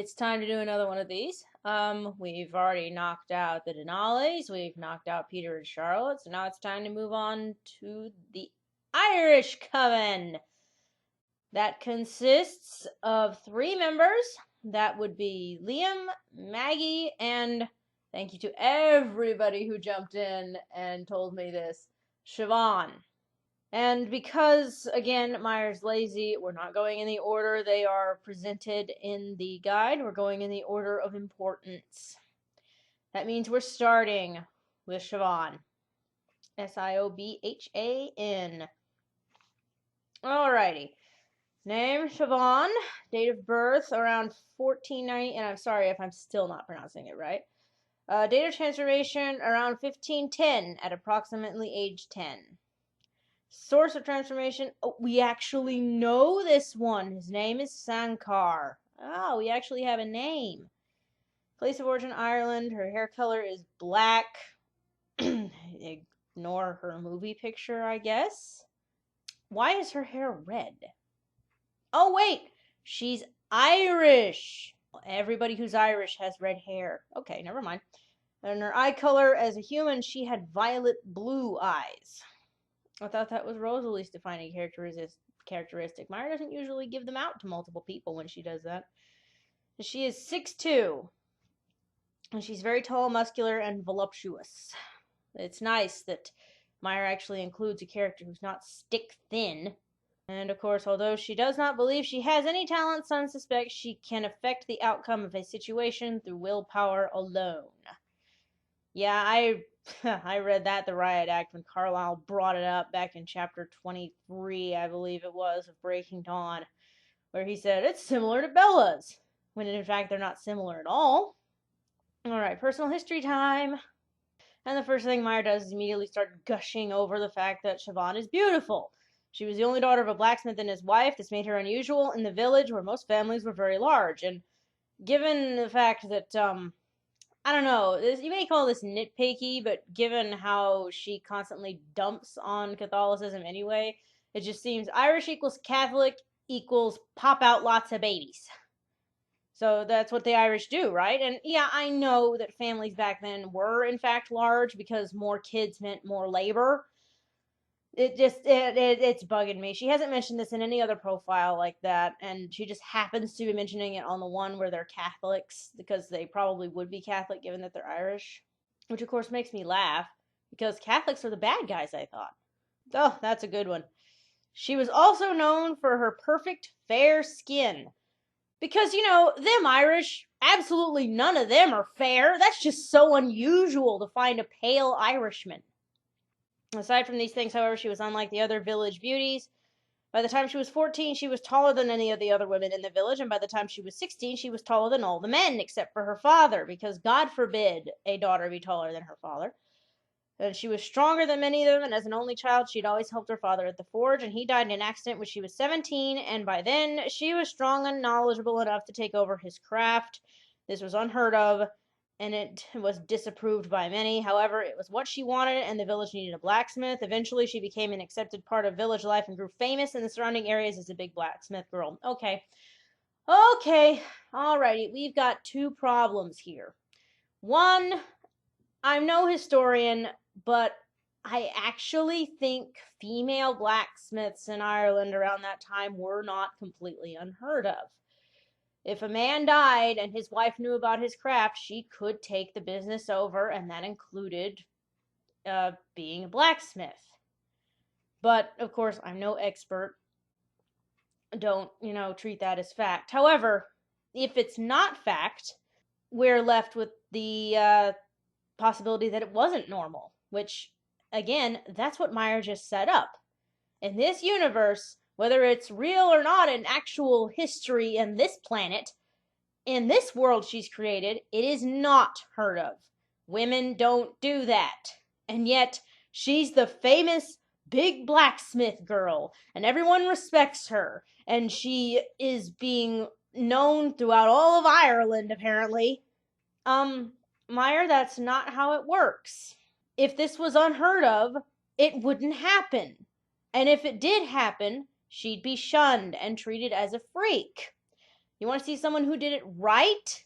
it's time to do another one of these. We've already knocked out the Denali's, we've knocked out Peter and Charlotte, so now it's time to move on to the Irish Coven. That consists of 3 members. That would be Liam, Maggie, and thank you to everybody who jumped in and told me this, Siobhan. And because, again, Meyer's lazy, we're not going in the order they are presented in the guide. We're going in the order of importance. That means we're starting with Siobhan. Siobhan. Alrighty. Name, Siobhan. Date of birth, around 1490, and I'm sorry if I'm still not pronouncing it right. Date of transformation, around 1510, at approximately age 10. Source of transformation, oh, we actually know this one. His name is Sankar. Oh, we actually have a name. Place of origin, Ireland. Her hair color is black. Ignore her movie picture, I guess. Why is her hair red? Oh, wait. She's Irish. Everybody who's Irish has red hair. Okay, never mind. And her eye color, as a human, she had violet blue eyes. I thought that was Rosalie's defining characteristic. Meyer doesn't usually give them out to multiple people when she does that. She is 6'2", and she's very tall, muscular, and voluptuous. It's nice that Meyer actually includes a character who's not stick thin. And of course, although she does not believe she has any talent, some suspect she can affect the outcome of a situation through willpower alone. Yeah, I read that, the Riot Act, when Carlisle brought it up back in chapter 23, I believe it was, of Breaking Dawn, where he said, it's similar to Bella's, when in fact they're not similar at all. Alright, personal history time. And the first thing Meyer does is immediately start gushing over the fact that Siobhan is beautiful. She was the only daughter of a blacksmith and his wife. This made her unusual in the village where most families were very large. And given the fact that, I don't know, you may call this nitpicky, but given how she constantly dumps on Catholicism anyway, it just seems Irish equals Catholic equals pop out lots of babies. So that's what the Irish do, right? And yeah, I know that families back then were in fact large because more kids meant more labor. It's bugging me. She hasn't mentioned this in any other profile like that, and she just happens to be mentioning it on the one where they're Catholics, because they probably would be Catholic given that they're Irish. Which of course makes me laugh, because Catholics are the bad guys, I thought. Oh, that's a good one. She was also known for her perfect fair skin. Because, you know, them Irish, absolutely none of them are fair. That's just so unusual to find a pale Irishman. Aside from these things, however, she was unlike the other village beauties. By the time she was 14, she was taller than any of the other women in the village, and by the time she was 16, she was taller than all the men, except for her father, because God forbid a daughter be taller than her father. And she was stronger than many of them, and as an only child, she'd always helped her father at the forge, and he died in an accident when she was 17, and by then, she was strong and knowledgeable enough to take over his craft. This was unheard of, and it was disapproved by many. However, it was what she wanted, and the village needed a blacksmith. Eventually, she became an accepted part of village life and grew famous in the surrounding areas as a big blacksmith girl. Okay, alrighty, we've got 2 problems here. One, I'm no historian, but I actually think female blacksmiths in Ireland around that time were not completely unheard of. If a man died and his wife knew about his craft, she could take the business over, and that included being a blacksmith. But, of course, I'm no expert. Don't, treat that as fact. However, if it's not fact, we're left with the possibility that it wasn't normal, which, again, that's what Meyer just set up. In this universe, whether it's real or not in actual history in this planet, in this world she's created, it is not heard of. Women don't do that. And yet, she's the famous big blacksmith girl, and everyone respects her, and she is being known throughout all of Ireland, apparently. Meyer, that's not how it works. If this was unheard of, it wouldn't happen. And if it did happen, she'd be shunned and treated as a freak. You want to see someone who did it right?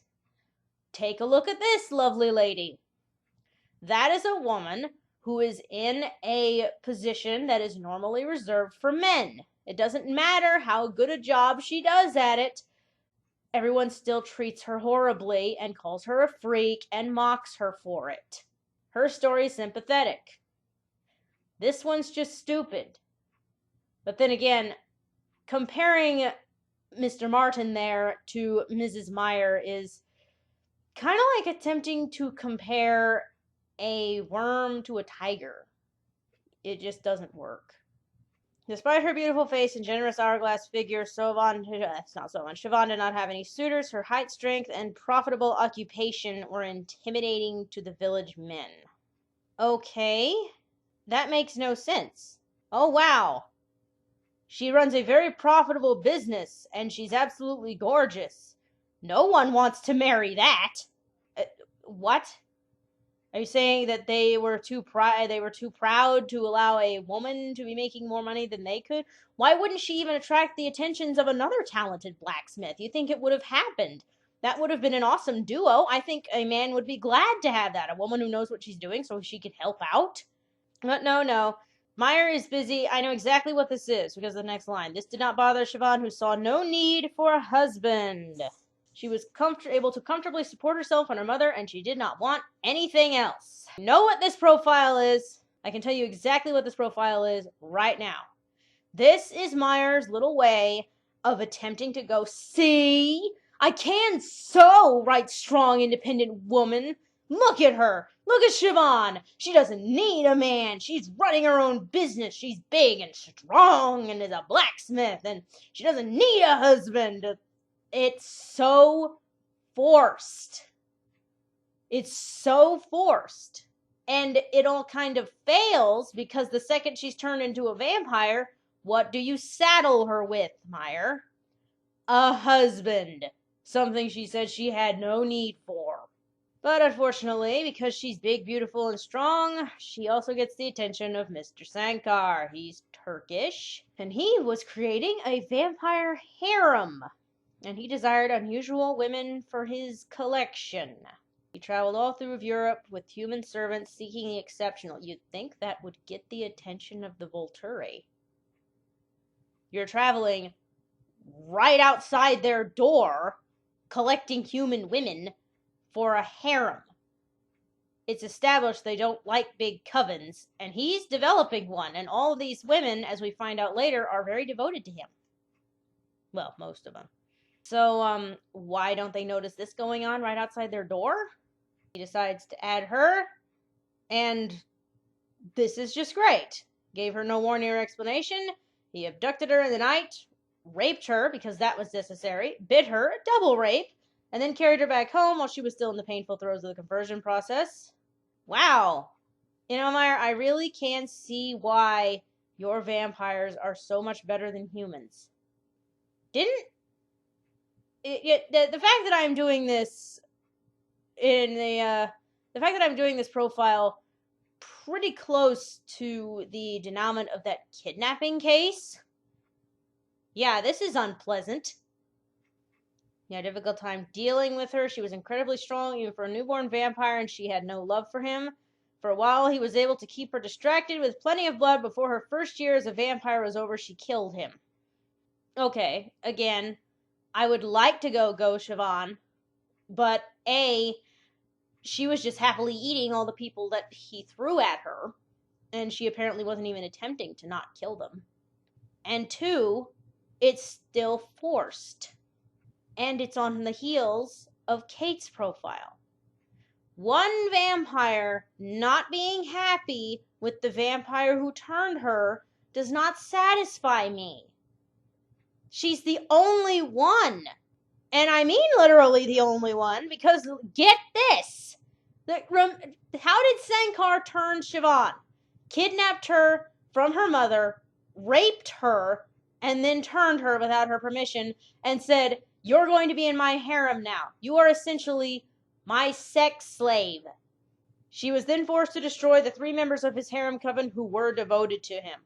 Take a look at this lovely lady. That is a woman who is in a position that is normally reserved for men. It doesn't matter how good a job she does at it. Everyone still treats her horribly and calls her a freak and mocks her for it. Her story is sympathetic. This one's just stupid. But then again, comparing Mr. Martin there to Mrs. Meyer is kind of like attempting to compare a worm to a tiger. It just doesn't work. Despite her beautiful face and generous hourglass figure, Siobhan did not have any suitors. Her height, strength, and profitable occupation were intimidating to the village men. Okay, that makes no sense. Oh, wow. She runs a very profitable business, and she's absolutely gorgeous. No one wants to marry that. What? Are you saying that they were too proud to allow a woman to be making more money than they could? Why wouldn't she even attract the attentions of another talented blacksmith? You think it would have happened? That would have been an awesome duo. I think a man would be glad to have that. A woman who knows what she's doing so she could help out. But no. Meyer is busy. I know exactly what this is because of the next line. This did not bother Siobhan, who saw no need for a husband. She was able to comfortably support herself and her mother, and she did not want anything else. You know what this profile is? I can tell you exactly what this profile is right now. This is Meyer's little way of attempting to go, see? I can so write strong, independent woman. Look at her. Look at Siobhan. She doesn't need a man. She's running her own business. She's big and strong and is a blacksmith, and she doesn't need a husband. It's so forced. It's so forced. And it all kind of fails because the second she's turned into a vampire, what do you saddle her with, Meyer? A husband. Something she said she had no need for. But unfortunately, because she's big, beautiful, and strong, she also gets the attention of Mr. Sankar. He's Turkish, and he was creating a vampire harem. And he desired unusual women for his collection. He traveled all through Europe with human servants seeking the exceptional. You'd think that would get the attention of the Volturi. You're traveling right outside their door, collecting human women for a harem. It's established they don't like big covens, and he's developing one, and all of these women, as we find out later, are very devoted to him. Well, most of them. So, why don't they notice this going on right outside their door? He decides to add her, and this is just great. Gave her no warning or explanation. He abducted her in the night, raped her because that was necessary, bit her, double rape, and then carried her back home while she was still in the painful throes of the conversion process. Wow. You know, Meyer, I really can see why your vampires are so much better than humans. The fact that I'm doing this the fact that I'm doing this profile pretty close to the denouement of that kidnapping case. Yeah, this is unpleasant. He had a difficult time dealing with her. She was incredibly strong, even for a newborn vampire, and she had no love for him. For a while, he was able to keep her distracted with plenty of blood. Before her first year as a vampire was over, she killed him. Okay, again, I would like to go Siobhan, but A, she was just happily eating all the people that he threw at her, and she apparently wasn't even attempting to not kill them. And 2, it's still forced. And it's on the heels of Kate's profile. One vampire not being happy with the vampire who turned her does not satisfy me. She's the only one. And I mean literally the only one, because get this. How did Sankar turn Siobhan? Kidnapped her from her mother, raped her, and then turned her without her permission and said, "You're going to be in my harem now. You are essentially my sex slave." She was then forced to destroy the 3 members of his harem coven who were devoted to him.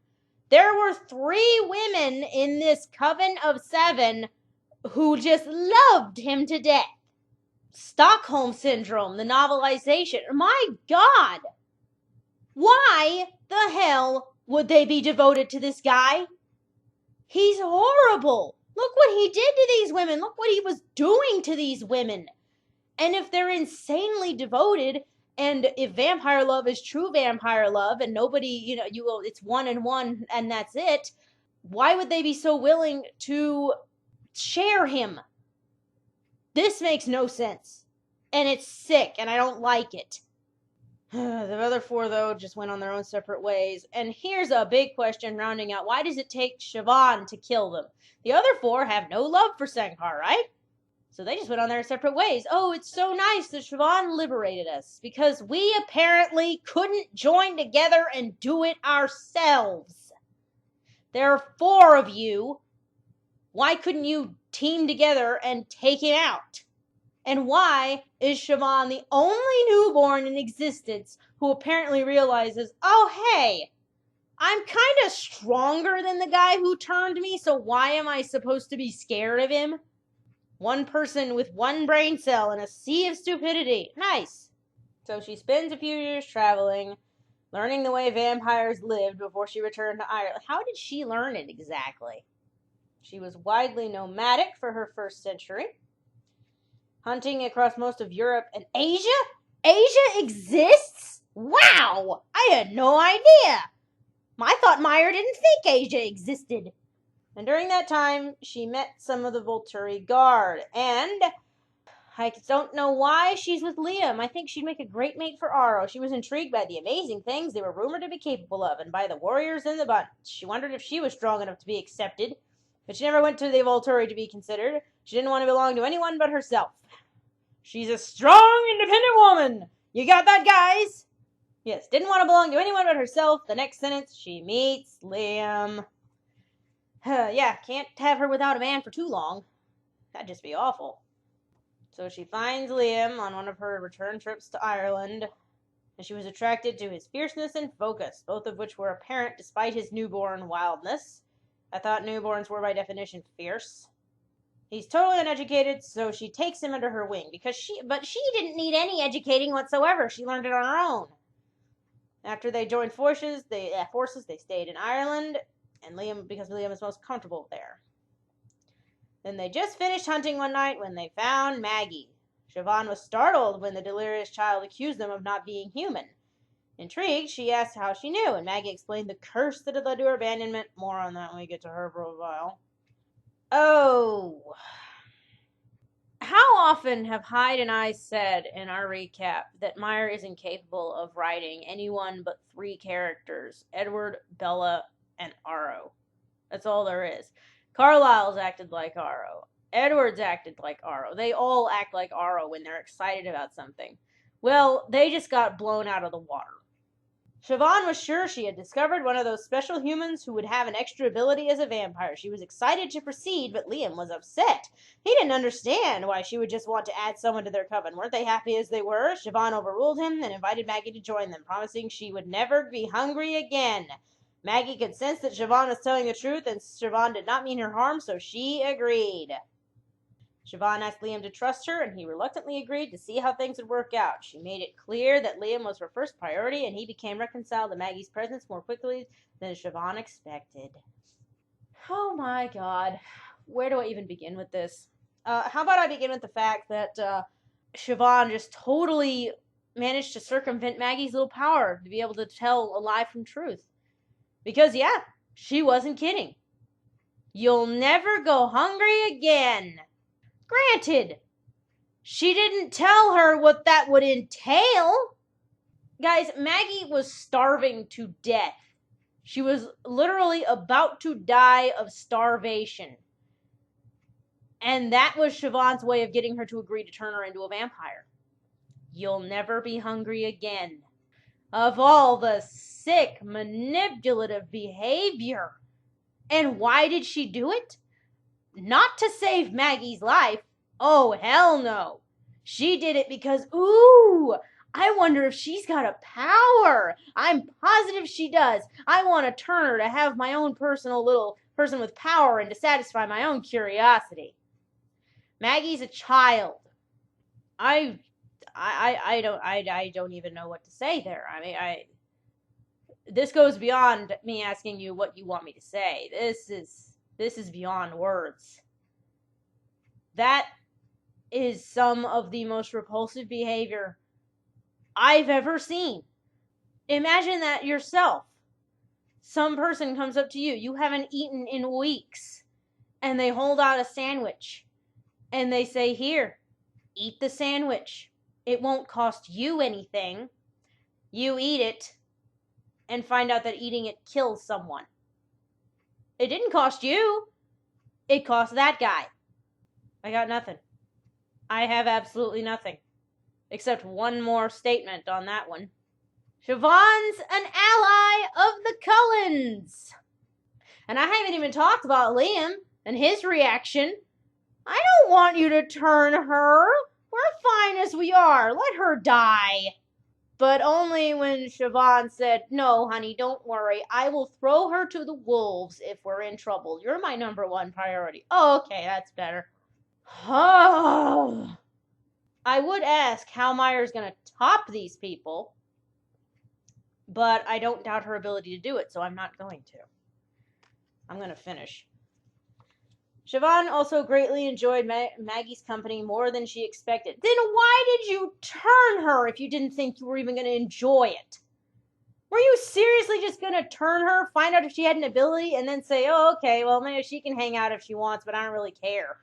There were 3 women in this coven of 7 who just loved him to death. Stockholm Syndrome, the novelization. My God! Why the hell would they be devoted to this guy? He's horrible. Look what he did to these women. Look what he was doing to these women. And if they're insanely devoted, and if vampire love is true vampire love, and nobody, it's one and one, and that's it, why would they be so willing to share him? This makes no sense. And it's sick, and I don't like it. The other four, though, just went on their own separate ways. And here's a big question rounding out. Why does it take Siobhan to kill them? The other four have no love for Senkar, right? So they just went on their separate ways. Oh, it's so nice that Siobhan liberated us, because we apparently couldn't join together and do it ourselves. There are four of you. Why couldn't you team together and take it out? And why is Siobhan the only newborn in existence who apparently realizes, oh, hey, I'm kind of stronger than the guy who turned me, so why am I supposed to be scared of him? One person with one brain cell in a sea of stupidity. Nice. So she spends a few years traveling, learning the way vampires lived before she returned to Ireland. How did she learn it exactly? She was widely nomadic for her first century, hunting across most of Europe and Asia. Asia exists? Wow! I had no idea. I thought Meyer didn't think Asia existed. And during that time, she met some of the Volturi Guard. And I don't know why she's with Liam. I think she'd make a great mate for Aro. She was intrigued by the amazing things they were rumored to be capable of, and by the warriors in the bunch. She wondered if she was strong enough to be accepted, but she never went to the Volturi to be considered. She didn't want to belong to anyone but herself. She's a strong, independent woman. You got that, guys? Yes, didn't want to belong to anyone but herself. The next sentence, she meets Liam. Yeah, can't have her without a man for too long. That'd just be awful. So she finds Liam on one of her return trips to Ireland, and she was attracted to his fierceness and focus, both of which were apparent despite his newborn wildness. I thought newborns were by definition fierce. He's totally uneducated, so she takes him under her wing, but she didn't need any educating whatsoever. She learned it on her own. After they joined forces, they stayed in Ireland, and because Liam is most comfortable there. Then they just finished hunting one night when they found Maggie. Siobhan was startled when the delirious child accused them of not being human. Intrigued, she asked how she knew, and Maggie explained the curse that had led to her abandonment. More on that when we get to her profile. Oh. How often have Hyde and I said in our recap that Meyer is incapable of writing anyone but three characters, Edward, Bella, and Aro. That's all there is. Carlisle's acted like Aro. Edward's acted like Aro. They all act like Aro when they're excited about something. Well, they just got blown out of the water. Siobhan was sure she had discovered one of those special humans who would have an extra ability as a vampire. She was excited to proceed, but Liam was upset. He didn't understand why she would just want to add someone to their coven. Weren't they happy as they were? Siobhan overruled him and invited Maggie to join them, promising she would never be hungry again. Maggie could sense that Siobhan was telling the truth, and Siobhan did not mean her harm, so she agreed. Siobhan asked Liam to trust her, and he reluctantly agreed to see how things would work out. She made it clear that Liam was her first priority, and he became reconciled to Maggie's presence more quickly than Siobhan expected. Oh my God. Where do I even begin with this? How about I begin with the fact that Siobhan just totally managed to circumvent Maggie's little power to be able to tell a lie from truth. Because, yeah, she wasn't kidding. You'll never go hungry again. Granted, she didn't tell her what that would entail. Guys, Maggie was starving to death. She was literally about to die of starvation. And that was Siobhan's way of getting her to agree to turn her into a vampire. You'll never be hungry again. Of all the sick, manipulative behavior. And why did she do it? Not to save Maggie's life. Oh, hell no. She did it because, ooh, I wonder if she's got a power. I'm positive she does. I want to turn her to have my own personal little person with power and to satisfy my own curiosity. Maggie's a child. I don't even know what to say there. I mean, this goes beyond me asking you what you want me to say. This is beyond words. That is some of the most repulsive behavior I've ever seen. Imagine that yourself. Some person comes up to you, you haven't eaten in weeks, and they hold out a sandwich, and they say, "Here, eat the sandwich. It won't cost you anything." You eat it, and find out that eating it kills someone. It didn't cost you. It cost that guy. I got nothing. I have absolutely nothing. Except one more statement on that one. Siobhan's an ally of the Cullens. And I haven't even talked about Liam and his reaction. I don't want you to turn her. We're fine as we are. Let her die. But only when Siobhan said, "No, honey, don't worry. I will throw her to the wolves if we're in trouble. You're my number one priority." Oh, okay, that's better. Oh. I would ask how Myers going to top these people, but I don't doubt her ability to do it, so I'm not going to. I'm going to finish. Siobhan also greatly enjoyed Maggie's company more than she expected. Then why did you turn her if you didn't think you were even going to enjoy it? Were you seriously just going to turn her, find out if she had an ability, and then say, "Oh, okay, well, maybe she can hang out if she wants, but I don't really care"?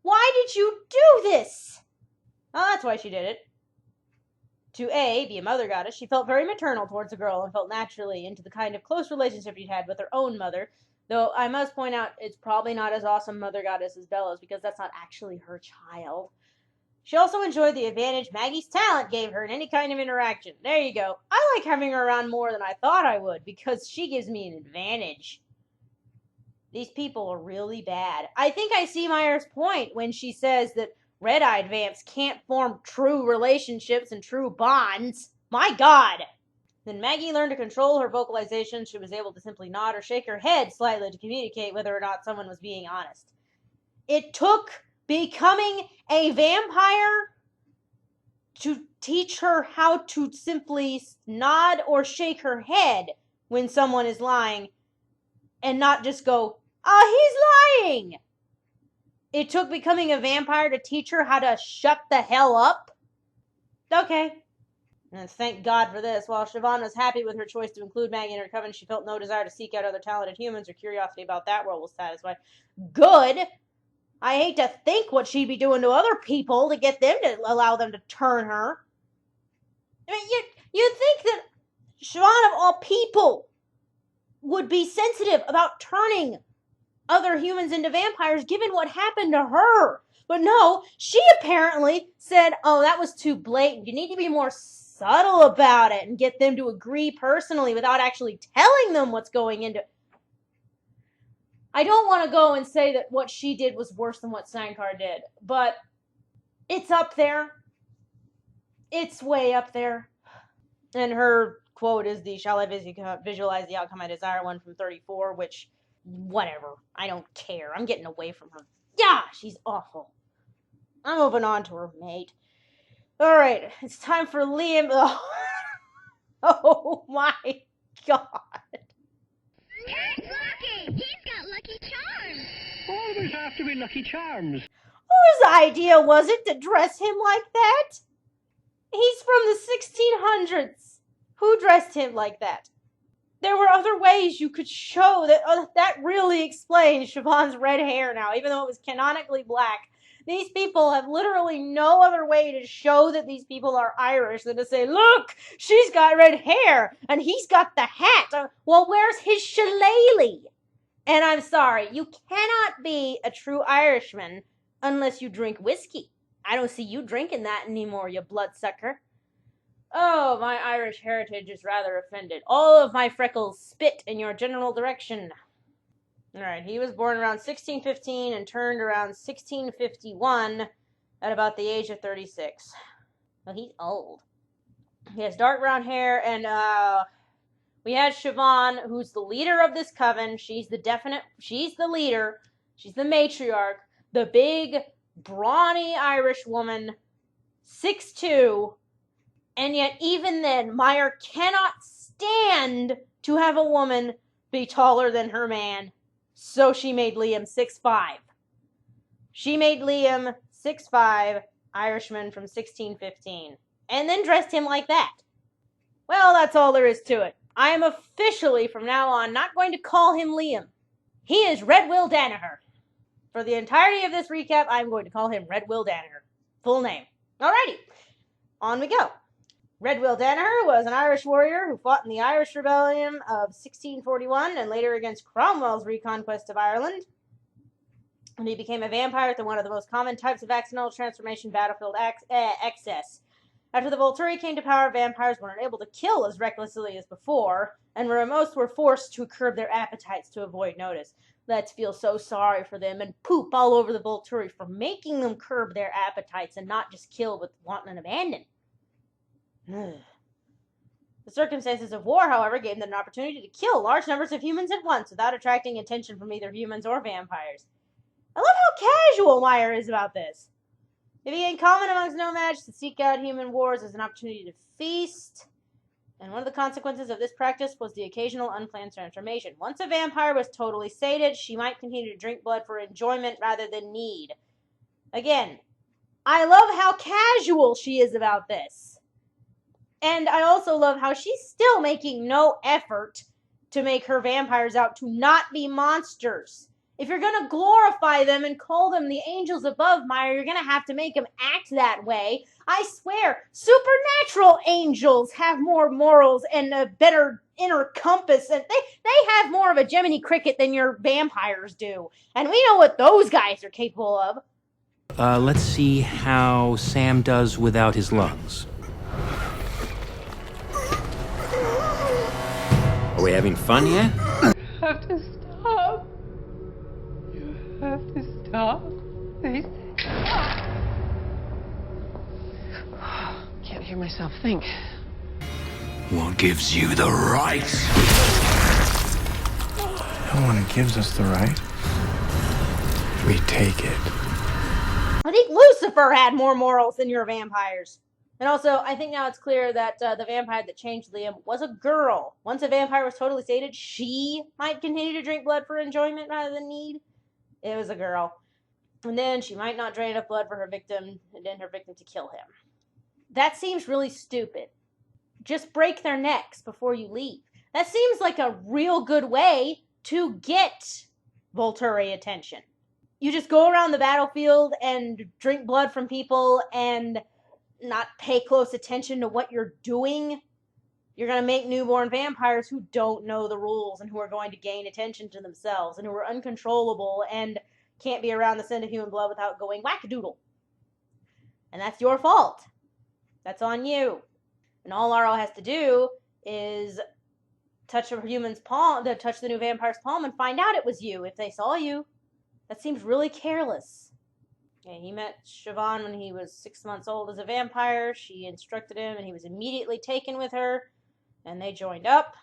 Why did you do this? Oh, that's why she did it. To be a mother goddess, she felt very maternal towards the girl and felt naturally into the kind of close relationship she'd had with her own mother. Though I must point out, it's probably not as awesome mother goddess as Bella's, because that's not actually her child. She also enjoyed the advantage Maggie's talent gave her in any kind of interaction. There you go. I like having her around more than I thought I would, because she gives me an advantage. These people are really bad. I think I see Myers' point when she says that red-eyed vamps can't form true relationships and true bonds. My God! Then Maggie learned to control her vocalization. She was able to simply nod or shake her head slightly to communicate whether or not someone was being honest. It took becoming a vampire to teach her how to simply nod or shake her head when someone is lying and not just go, "He's lying." It took becoming a vampire to teach her how to shut the hell up. Okay. And thank God for this. While Siobhan was happy with her choice to include Maggie in her coven, she felt no desire to seek out other talented humans. Her curiosity about that world was satisfied. Good. I hate to think what she'd be doing to other people to get them to allow them to turn her. I mean, you'd think that Siobhan, of all people, would be sensitive about turning other humans into vampires given what happened to her. But no, she apparently said, "Oh, that was too blatant. You need to be more subtle about it and get them to agree personally without actually telling them what's going into it." I don't want to go and say that what she did was worse than what Sankar did, but it's up there. It's way up there. And her quote is "Shall I visualize the outcome I desire" one from 34, which, whatever. I don't care. I'm getting away from her. Yeah, she's awful. I'm moving on to her mate. Alright, it's time for Liam. Oh my God. That's Lucky! He's got lucky charms! Always have to be Lucky Charms. Whose idea was it to dress him like that? He's from the 1600s. Who dressed him like that? There were other ways you could show that. That really explains Siobhan's red hair now, even though it was canonically black. These people have literally no other way to show that these people are Irish than to say, "Look, she's got red hair, and he's got the hat. Well, where's his shillelagh?" And I'm sorry, you cannot be a true Irishman unless you drink whiskey. I don't see you drinking that anymore, you bloodsucker. Oh, my Irish heritage is rather offended. All of my freckles spit in your general direction. Alright, he was born around 1615 and turned around 1651 at about the age of 36. Well, he's old. He has dark brown hair, and we had Siobhan, who's the leader of this coven. She's the leader. She's the matriarch. The big, brawny Irish woman, 6'2", and yet even then, Meyer cannot stand to have a woman be taller than her man, so she made Liam 6'5". She made Liam 6'5", Irishman from 1615, and then dressed him like that. Well, that's all there is to it. I am officially, from now on, not going to call him Liam. He is Red Will Danaher. For the entirety of this recap, I'm going to call him Red Will Danaher. Full name. Alrighty, on we go. Red Will Danaher was an Irish warrior who fought in the Irish Rebellion of 1641 and later against Cromwell's reconquest of Ireland. And he became a vampire through one of the most common types of accidental transformation, battlefield excess. After the Volturi came to power, vampires were unable to kill as recklessly as before, and most were forced to curb their appetites to avoid notice. Let's feel so sorry for them and poop all over the Volturi for making them curb their appetites and not just kill with wanton and abandon. The circumstances of war, however, gave them an opportunity to kill large numbers of humans at once without attracting attention from either humans or vampires. I love how casual Meyer is about this. It became common amongst nomads to seek out human wars as an opportunity to feast, and one of the consequences of this practice was the occasional unplanned transformation. Once a vampire was totally sated, she might continue to drink blood for enjoyment rather than need. Again, I love how casual she is about this. And I also love how she's still making no effort to make her vampires out to not be monsters. If you're going to glorify them and call them the angels above, Meyer, you're going to have to make them act that way. I swear, supernatural angels have more morals and a better inner compass. And they have more of a Jiminy Cricket than your vampires do. And we know what those guys are capable of. Let's see how Sam does without his lungs. Are we having fun yet? You have to stop. You have to stop. They can't hear myself think. What gives you the right? No one gives us the right. We take it. I think Lucifer had more morals than your vampires. And also, I think now it's clear that the vampire that changed Liam was a girl. Once a vampire was totally sated, she might continue to drink blood for enjoyment rather than need. It was a girl. And then she might not drain enough blood for her victim, and then her victim to kill him. That seems really stupid. Just break their necks before you leave. That seems like a real good way to get Volturi attention. You just go around the battlefield and drink blood from people and not pay close attention to what you're doing. You're going to make newborn vampires who don't know the rules and who are going to gain attention to themselves and who are uncontrollable and can't be around the scent of human blood without going whack-a-doodle. And that's your fault. That's on you. And all Aro has to do is touch a human's palm, touch the new vampire's palm and find out it was you if they saw you. That seems really careless. Yeah, he met Siobhan when he was 6 months old as a vampire. She instructed him, and he was immediately taken with her, and they joined up.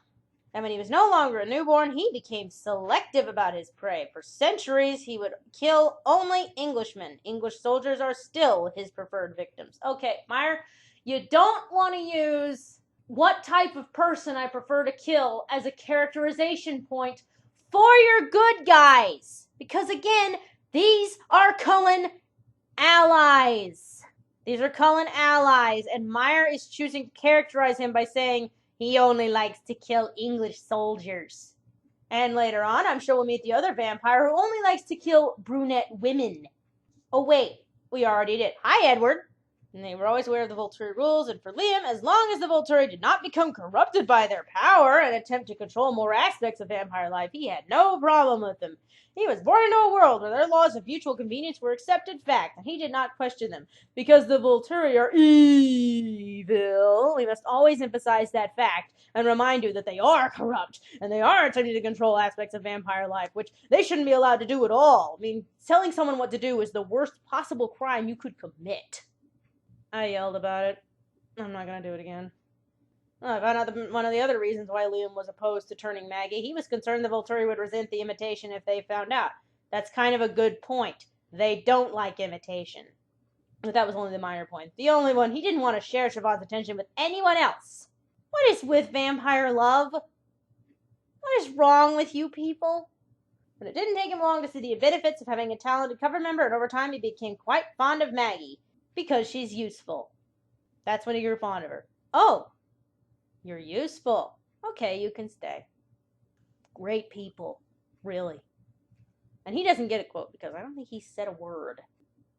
And when he was no longer a newborn, he became selective about his prey. For centuries, he would kill only Englishmen. English soldiers are still his preferred victims. Okay, Meyer, you don't want to use what type of person I prefer to kill as a characterization point for your good guys. Because again, these are Cullen allies. These are Cullen allies, and Meyer is choosing to characterize him by saying he only likes to kill English soldiers. And later on, I'm sure we'll meet the other vampire who only likes to kill brunette women. Oh wait, we already did. Hi, Edward. And they were always aware of the Volturi rules, and for Liam, as long as the Volturi did not become corrupted by their power and attempt to control more aspects of vampire life, he had no problem with them. He was born into a world where their laws of mutual convenience were accepted fact, and he did not question them. Because the Volturi are evil, we must always emphasize that fact and remind you that they are corrupt, and they are attempting to control aspects of vampire life, which they shouldn't be allowed to do at all. I mean, telling someone what to do is the worst possible crime you could commit. I yelled about it. I'm not going to do it again. I found out one of the other reasons why Liam was opposed to turning Maggie. He was concerned the Volturi would resent the imitation if they found out. That's kind of a good point. They don't like imitation. But that was only the minor point. The only one, he didn't want to share Siobhan's attention with anyone else. What is with vampire love? What is wrong with you people? But it didn't take him long to see the benefits of having a talented Coven member, and over time he became quite fond of Maggie, because she's useful. That's when he grew fond of her. Oh, you're useful. Okay, you can stay. Great people, really. And he doesn't get a quote, because I don't think he said a word.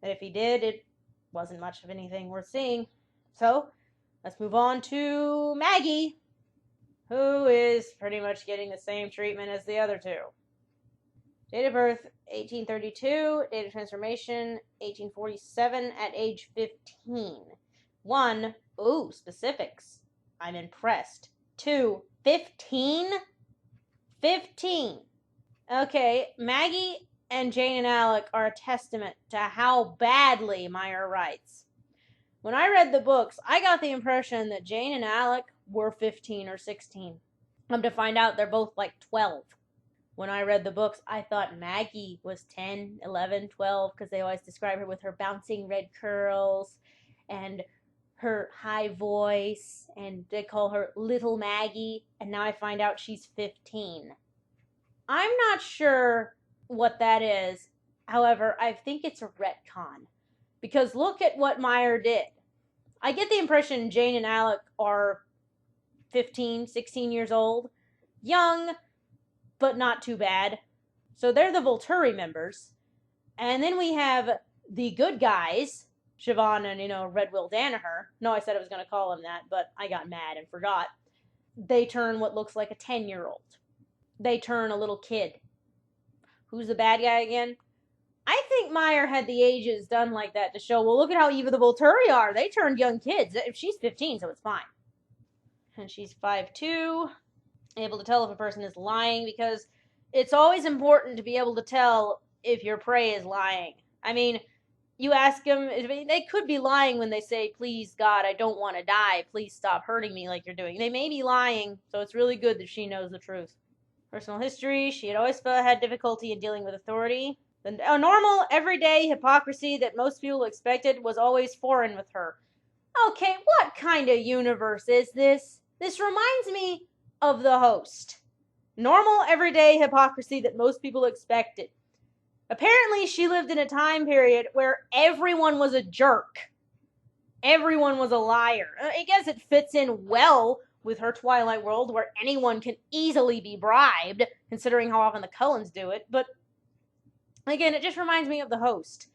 And if he did, it wasn't much of anything worth seeing. So, let's move on to Maggie, who is pretty much getting the same treatment as the other two. Date of birth, 1832. Date of transformation, 1847, at age 15. 1. Ooh, specifics. I'm impressed. 2. 15? 15. Okay, Maggie and Jane and Alec are a testament to how badly Meyer writes. When I read the books, I got the impression that Jane and Alec were 15 or 16. Come to find out, they're both like 12. When I read the books, I thought Maggie was 10, 11, 12, because they always describe her with her bouncing red curls and her high voice, and they call her Little Maggie, and now I find out she's 15. I'm not sure what that is. However, I think it's a retcon, because look at what Meyer did. I get the impression Jane and Alec are 15, 16 years old. Young, but not too bad. So they're the Volturi members. And then we have the good guys, Siobhan and, Red Will Danaher. No, I said I was going to call him that, but I got mad and forgot. They turn what looks like a 10-year-old. They turn a little kid. Who's the bad guy again? I think Meyer had the ages done like that to show, well, look at how evil the Volturi are. They turned young kids. She's 15, so it's fine. And she's 5'2", able to tell if a person is lying, because it's always important to be able to tell if your prey is lying. I mean, you ask them, they could be lying when they say, please, God, I don't want to die. Please stop hurting me like you're doing. They may be lying, so it's really good that she knows the truth. Personal history, she had always had difficulty in dealing with authority. The normal, everyday hypocrisy that most people expected was always foreign with her. Okay, what kind of universe is this? This reminds me of The Host. Normal, everyday hypocrisy that most people expected. Apparently, she lived in a time period where everyone was a jerk. Everyone was a liar. I guess it fits in well with her Twilight world, where anyone can easily be bribed, considering how often the Cullens do it. But, again, it just reminds me of The Host,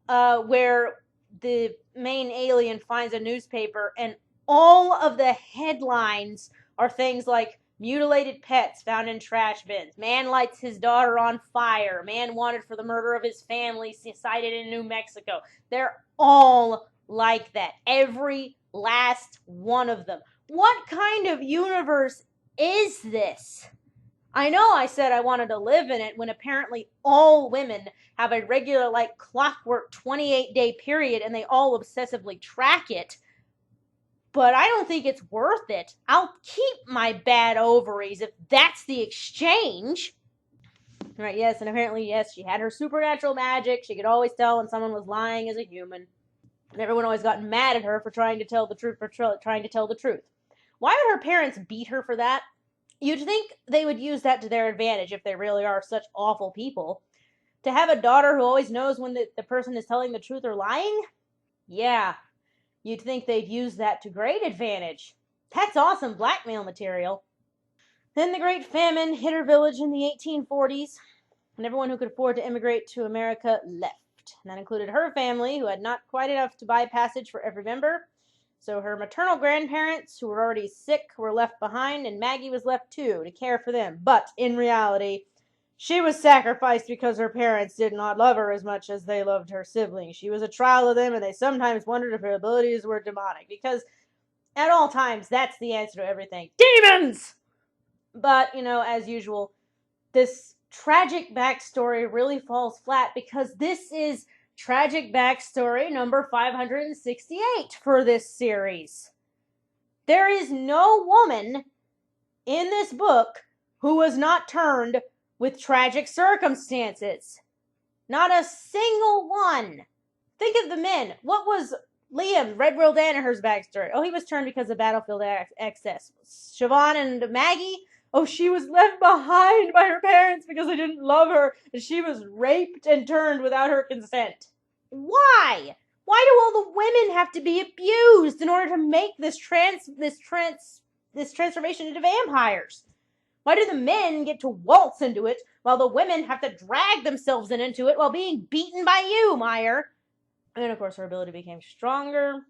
where the main alien finds a newspaper, and all of the headlines are things like mutilated pets found in trash bins, man lights his daughter on fire, man wanted for the murder of his family cited in New Mexico. They're all like that. Every last one of them. What kind of universe is this? I know I said I wanted to live in it when apparently all women have a regular, like clockwork 28-day period and they all obsessively track it. But I don't think it's worth it. I'll keep my bad ovaries if that's the exchange. Right, yes, and apparently, yes, she had her supernatural magic. She could always tell when someone was lying as a human. And everyone always got mad at her for trying to tell the truth, Why would her parents beat her for that? You'd think they would use that to their advantage if they really are such awful people. To have a daughter who always knows when the person is telling the truth or lying? Yeah. You'd think they'd use that to great advantage. That's awesome blackmail material. Then the Great Famine hit her village in the 1840s, and everyone who could afford to immigrate to America left. And that included her family, who had not quite enough to buy passage for every member. So her maternal grandparents, who were already sick, were left behind, and Maggie was left too, to care for them. But, in reality, she was sacrificed because her parents did not love her as much as they loved her siblings. She was a trial to them, and they sometimes wondered if her abilities were demonic. Because, at all times, that's the answer to everything. Demons! But, as usual, this tragic backstory really falls flat because this is tragic backstory number 568 for this series. There is no woman in this book who was not turned with tragic circumstances. Not a single one. Think of the men. What was Liam, Red World Danaher's backstory? Oh, he was turned because of battlefield excess. Siobhan and Maggie? Oh, she was left behind by her parents because they didn't love her, and she was raped and turned without her consent. Why? Why do all the women have to be abused in order to make this transformation into vampires? Why do the men get to waltz into it while the women have to drag themselves into it while being beaten by you, Meyer? And of course, her ability became stronger.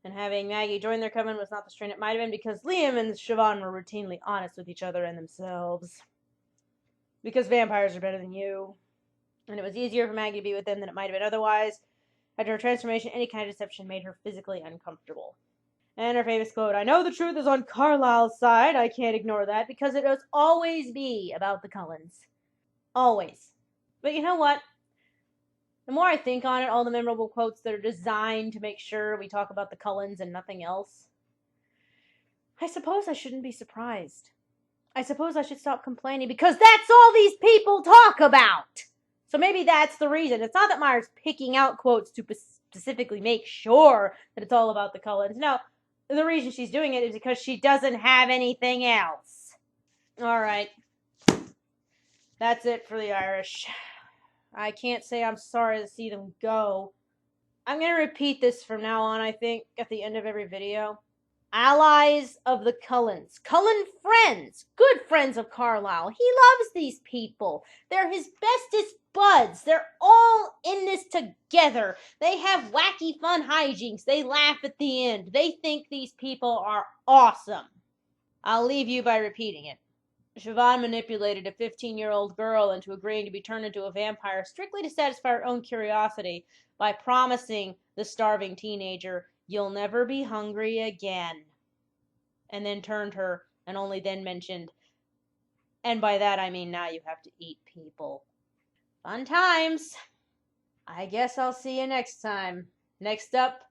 And having Maggie join their coven was not the strain it might have been because Liam and Siobhan were routinely honest with each other and themselves. Because vampires are better than you. And it was easier for Maggie to be with them than it might have been otherwise. After her transformation, any kind of deception made her physically uncomfortable. And her famous quote, "I know the truth is on Carlisle's side. I can't ignore that because it must always be about the Cullens. Always." But you know what? The more I think on it, all the memorable quotes that are designed to make sure we talk about the Cullens and nothing else, I suppose I shouldn't be surprised. I suppose I should stop complaining because that's all these people talk about. So maybe that's the reason. It's not that Meyer's picking out quotes to specifically make sure that it's all about the Cullens. No, the reason she's doing it is because she doesn't have anything else. Alright. That's it for the Irish. I can't say I'm sorry to see them go. I'm going to repeat this from now on, I think, at the end of every video. Allies of the Cullens. Cullen friends. Good friends of Carlisle. He loves these people. They're his bestest buds. They're all in this together. They have wacky fun hijinks. They laugh at the end. They think these people are awesome. I'll leave you by repeating it. Siobhan manipulated a 15-year-old girl into agreeing to be turned into a vampire strictly to satisfy her own curiosity by promising the starving teenager, "You'll never be hungry again." And then turned her and only then mentioned, "And by that I mean now you have to eat people." Fun times. I guess I'll see you next time. Next up,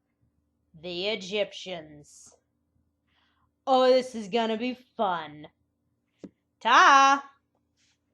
the Egyptians. Oh, this is gonna be fun. Ta!